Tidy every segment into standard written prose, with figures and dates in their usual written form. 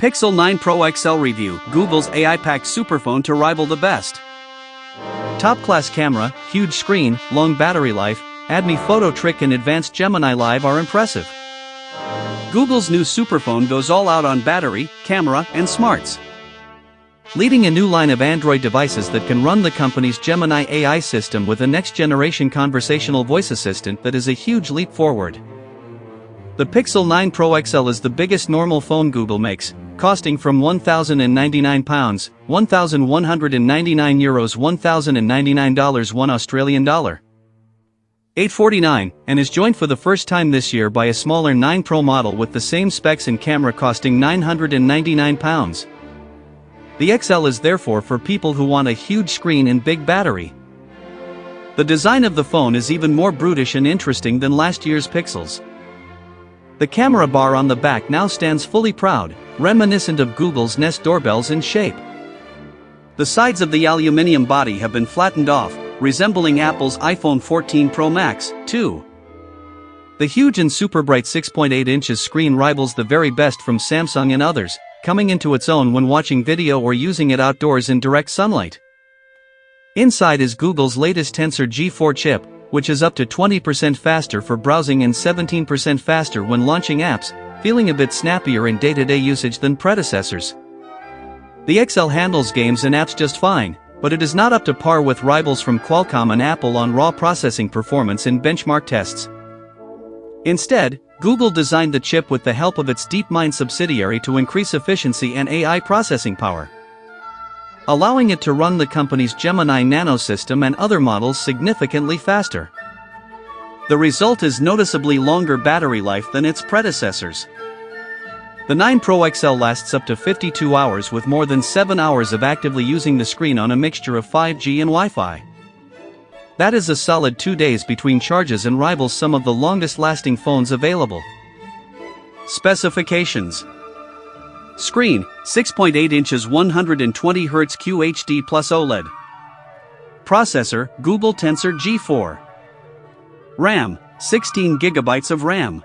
Pixel 9 Pro XL Review, Google's AI-packed superphone to rival the best. Top-class camera, huge screen, long battery life, ADMI photo trick and advanced Gemini Live are impressive. Google's new superphone goes all out on battery, camera, and smarts. Leading a new line of Android devices that can run the company's Gemini AI system with a next-generation conversational voice assistant that is a huge leap forward. The Pixel 9 Pro XL is the biggest normal phone Google makes, costing from £1,099, €1,199, $1,099 1 Australian dollar. $849, and is joined for the first time this year by a smaller 9 Pro model with the same specs and camera costing £999. The XL is therefore for people who want a huge screen and big battery. The design of the phone is even more brutish and interesting than last year's Pixels. The camera bar on the back now stands fully proud, reminiscent of Google's Nest doorbells in shape. The sides of the aluminium body have been flattened off, resembling Apple's iPhone 14 Pro Max, too. The huge and super bright 6.8 inches screen rivals the very best from Samsung and others, coming into its own when watching video or using it outdoors in direct sunlight. Inside is Google's latest Tensor G4 chip, which is up to 20% faster for browsing and 17% faster when launching apps, feeling a bit snappier in day-to-day usage than predecessors. The XL handles games and apps just fine, but it is not up to par with rivals from Qualcomm and Apple on raw processing performance in benchmark tests. Instead, Google designed the chip with the help of its DeepMind subsidiary to increase efficiency and AI processing power, allowing it to run the company's Gemini Nano system and other models significantly faster. The result is noticeably longer battery life than its predecessors. The 9 Pro XL lasts up to 52 hours with more than 7 hours of actively using the screen on a mixture of 5G and Wi-Fi. That is a solid 2 days between charges and rivals some of the longest-lasting phones available. Specifications: Screen, 6.8 inches 120 Hz QHD plus OLED. Processor, Google Tensor G4. RAM, 16 GB of RAM.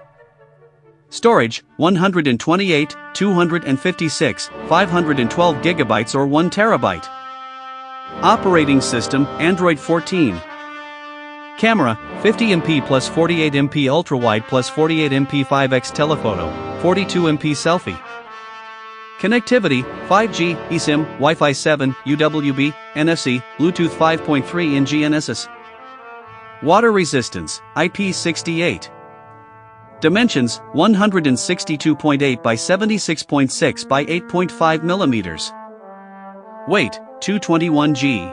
Storage, 128, 256, 512 GB or 1 TB. Operating system, Android 14. Camera, 50MP plus 48MP ultra-wide plus 48MP 5x telephoto, 42MP selfie. Connectivity, 5G, eSIM, Wi-Fi 7, UWB, NFC, Bluetooth 5.3 and GNSS. Water resistance, IP68. Dimensions, 162.8 by 76.6 by 8.5 mm. Weight, 221 g.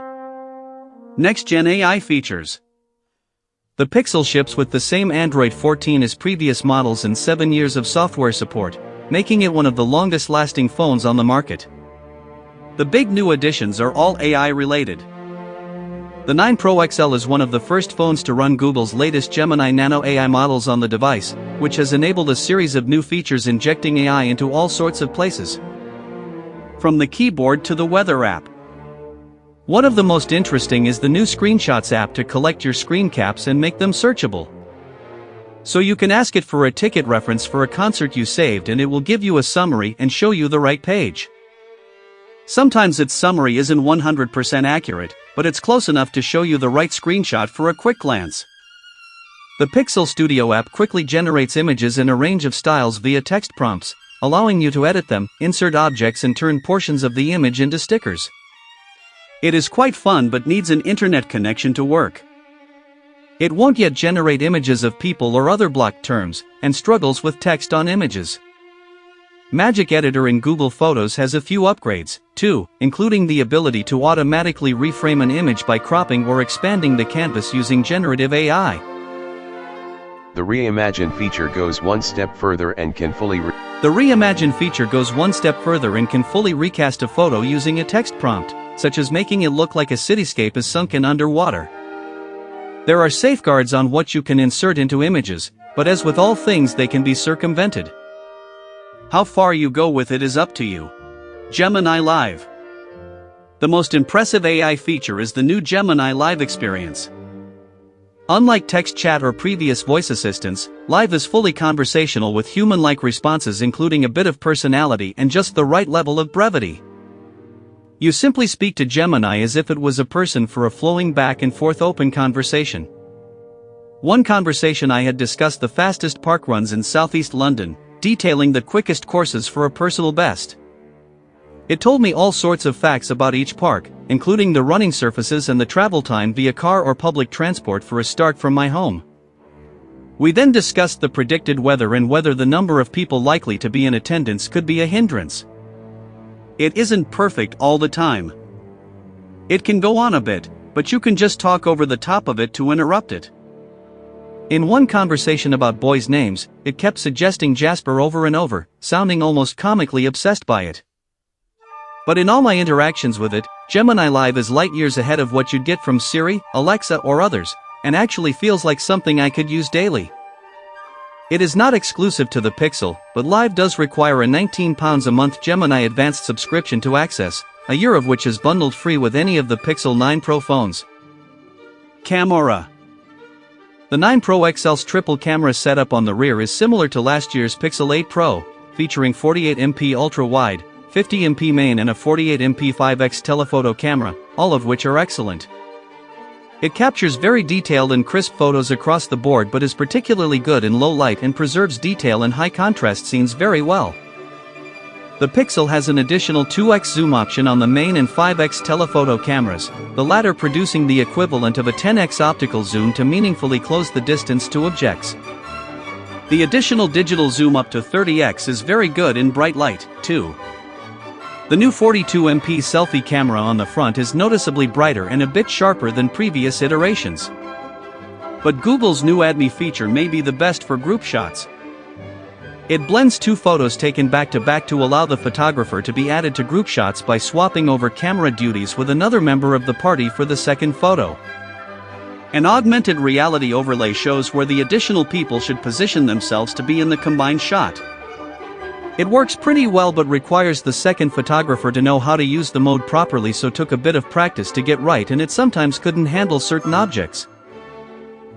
Next-gen AI features. The Pixel ships with the same Android 14 as previous models and 7 years of software support, making it one of the longest-lasting phones on the market. The big new additions are all AI-related. The 9 Pro XL is one of the first phones to run Google's latest Gemini Nano AI models on the device, which has enabled a series of new features injecting AI into all sorts of places, from the keyboard to the weather app. One of the most interesting is the new Screenshots app to collect your screen caps and make them searchable. So you can ask it for a ticket reference for a concert you saved and it will give you a summary and show you the right page. Sometimes its summary isn't 100% accurate, but it's close enough to show you the right screenshot for a quick glance. The Pixel Studio app quickly generates images in a range of styles via text prompts, allowing you to edit them, insert objects and turn portions of the image into stickers. It is quite fun but needs an internet connection to work. It won't yet generate images of people or other blocked terms, and struggles with text on images. Magic Editor in Google Photos has a few upgrades, too, including the ability to automatically reframe an image by cropping or expanding the canvas using generative AI. The Reimagine feature goes one step further and can fully recast a photo using a text prompt, such as making it look like a cityscape is sunken underwater. There are safeguards on what you can insert into images, but as with all things they can be circumvented. How far you go with it is up to you. Gemini Live. The most impressive AI feature is the new Gemini Live experience. Unlike text chat or previous voice assistants, Live is fully conversational with human-like responses including a bit of personality and just the right level of brevity. You simply speak to Gemini as if it was a person for a flowing back and forth open conversation. One conversation I had discussed the fastest park runs in southeast London, detailing the quickest courses for a personal best. It told me all sorts of facts about each park, including the running surfaces and the travel time via car or public transport for a start from my home. We then discussed the predicted weather and whether the number of people likely to be in attendance could be a hindrance. It isn't perfect all the time. It can go on a bit, but you can just talk over the top of it to interrupt it. In one conversation about boys' names, it kept suggesting Jasper over and over, sounding almost comically obsessed by it. But in all my interactions with it, Gemini Live is light years ahead of what you'd get from Siri, Alexa or others, and actually feels like something I could use daily. It is not exclusive to the Pixel, but Live does require a £19 a month Gemini Advanced subscription to access, a year of which is bundled free with any of the Pixel 9 Pro phones. Camera. The 9 Pro XL's triple camera setup on the rear is similar to last year's Pixel 8 Pro, featuring 48MP ultra-wide, 50MP main and a 48MP 5x telephoto camera, all of which are excellent. It captures very detailed and crisp photos across the board but is particularly good in low light and preserves detail in high contrast scenes very well. The Pixel has an additional 2x zoom option on the main and 5x telephoto cameras, the latter producing the equivalent of a 10x optical zoom to meaningfully close the distance to objects. The additional digital zoom up to 30x is very good in bright light, too. The new 42MP selfie camera on the front is noticeably brighter and a bit sharper than previous iterations. But Google's new Add Me feature may be the best for group shots. It blends two photos taken back-to-back to allow the photographer to be added to group shots by swapping over camera duties with another member of the party for the second photo. An augmented reality overlay shows where the additional people should position themselves to be in the combined shot. It works pretty well but requires the second photographer to know how to use the mode properly, so took a bit of practice to get right, and it sometimes couldn't handle certain objects,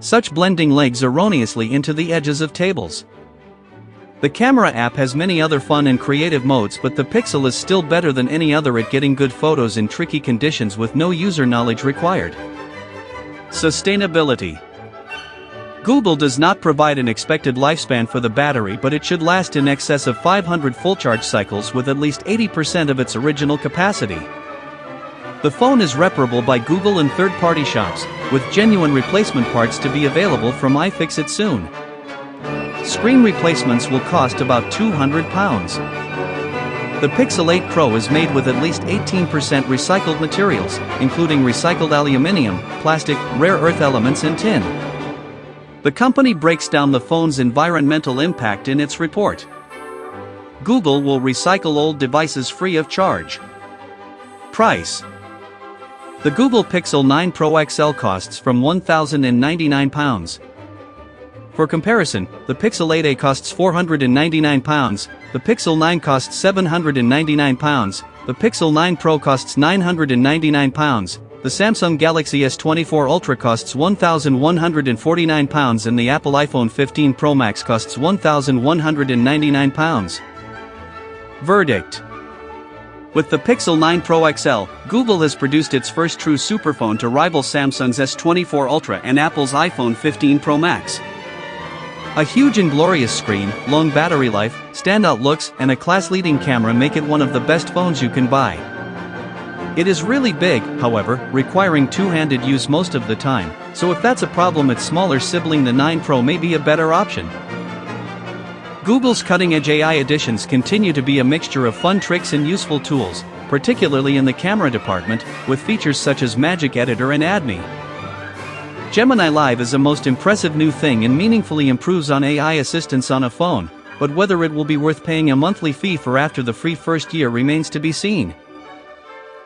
such blending legs erroneously into the edges of tables. The camera app has many other fun and creative modes, but the Pixel is still better than any other at getting good photos in tricky conditions with no user knowledge required. Sustainability. Google does not provide an expected lifespan for the battery, but it should last in excess of 500 full charge cycles with at least 80% of its original capacity. The phone is reparable by Google and third-party shops, with genuine replacement parts to be available from iFixit soon. Screen replacements will cost about £200. The Pixel 8 Pro is made with at least 18% recycled materials, including recycled aluminium, plastic, rare earth elements and tin. The company breaks down the phone's environmental impact in its report. Google will recycle old devices free of charge. Price. The Google Pixel 9 Pro XL costs from £1,099. For comparison, the Pixel 8a costs £499, the Pixel 9 costs £799, the Pixel 9 Pro costs £999, the Samsung Galaxy S24 Ultra costs £1,149 and the Apple iPhone 15 Pro Max costs £1,199. Verdict. With the Pixel 9 Pro XL, Google has produced its first true superphone to rival Samsung's S24 Ultra and Apple's iPhone 15 Pro Max. A huge and glorious screen, long battery life, standout looks, and a class-leading camera make it one of the best phones you can buy. It is really big, however, requiring two-handed use most of the time, so if that's a problem, its smaller sibling the 9 Pro may be a better option. Google's cutting-edge AI additions continue to be a mixture of fun tricks and useful tools, particularly in the camera department, with features such as Magic Editor and Add Me. Gemini Live is a most impressive new thing and meaningfully improves on AI assistance on a phone, but whether it will be worth paying a monthly fee for after the free first year remains to be seen.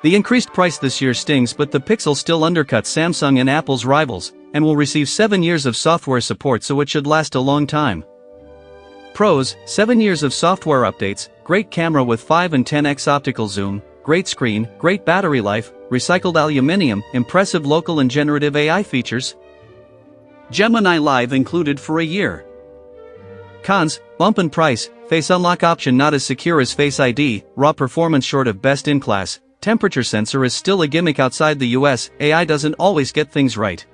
The increased price this year stings, but the Pixel still undercuts Samsung and Apple's rivals, and will receive 7 years of software support, so it should last a long time. Pros: 7 years of software updates, great camera with 5 and 10x optical zoom, great screen, great battery life, recycled aluminium, impressive local and generative AI features. Gemini Live included for a year. Cons, bump in price, Face Unlock option not as secure as Face ID, raw performance short of best in class, temperature sensor is still a gimmick outside the US, AI doesn't always get things right.